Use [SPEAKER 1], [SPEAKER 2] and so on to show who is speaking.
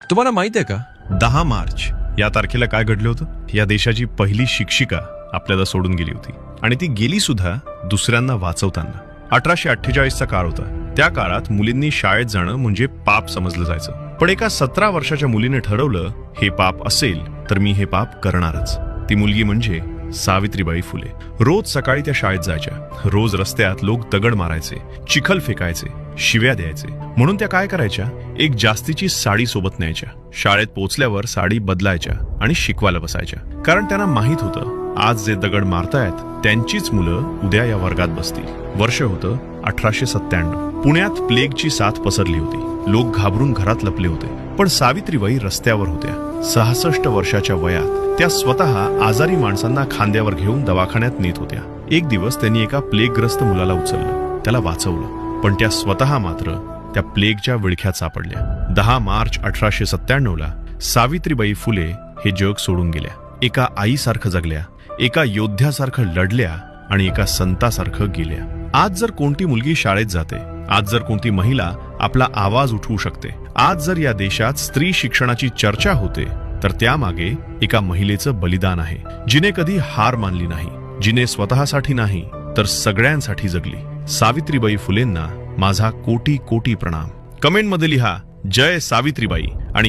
[SPEAKER 1] तुम्हाला माहित आहे का
[SPEAKER 2] 10 मार्च या तारखेला काय घडलं होतं? या देशाची पहिली शिक्षिका आपल्याला सोडून गेली होती आणि ती गेली सुद्धा दुसऱ्यांना वाचवताना. 1848चा काळ होता. त्या काळात मुलींनी शाळेत जाणं म्हणजे पाप समजलं जायचं. पण एका 17 वर्षाच्या मुलीने ठरवलं, हे पाप असेल तर मी हे पाप करणारच. ती मुलगी म्हणजे सावित्रीबाई फुले. रोज सकाळी त्या शाळेत जायच्या. रोज रस्त्यात लोक दगड मारायचे, चिखल फेकायचे, शिव्या द्यायचे. म्हणून त्या काय करायच्या, एक जास्तीची साडी सोबत न्यायच्या. शाळेत पोहोचल्यावर साडी बदलायच्या आणि शिकवायला बसायच्या. कारण त्यांना माहित होतं, आज जे दगड मारतायत त्यांचीच मुलं उद्या या वर्गात बसतील. वर्ष होतं 1897. पुण्यात प्लेगची साथ पसरली होती. लोक घाबरून घरात लपले होते. पण सावित्रीबाई रस्त्यावर होत्या. 66 वर्षाच्या वयात त्या स्वतः आजारी माणसांना खांद्यावर घेऊन दवाखान्यात नेत होत्या. एक दिवस त्यांनी एका प्लेगग्रस्त मुलाला उचललं, त्याला वाचवलं. पण त्या स्वतः मात्र त्या प्लेगच्या विळख्यात सापडल्या. 10 मार्च 1897ला सावित्रीबाई फुले हे जग सोडून गेल्या. एका आईसारखं जगल्या, एका योद्ध्यासारखं लढल्या आणि एका संतासारखं गेल्या. आज जर कोणती मुलगी शाळेत जाते, आज जर कोणती महिला आपला आवाज उठवू शकते, आज जर या देशात स्त्री शिक्षणाची चर्चा होते, तर त्यामागे एका महिलेचं बलिदान आहे, जिने कधी हार मानली नाही, जिने स्वतःसाठी नाही तर सगळ्यांसाठी जगली. सावित्रीबाई फुलेंना माझा कोटी कोटी प्रणाम. कमेंटमध्ये लिहा, जय सावित्रीबाई.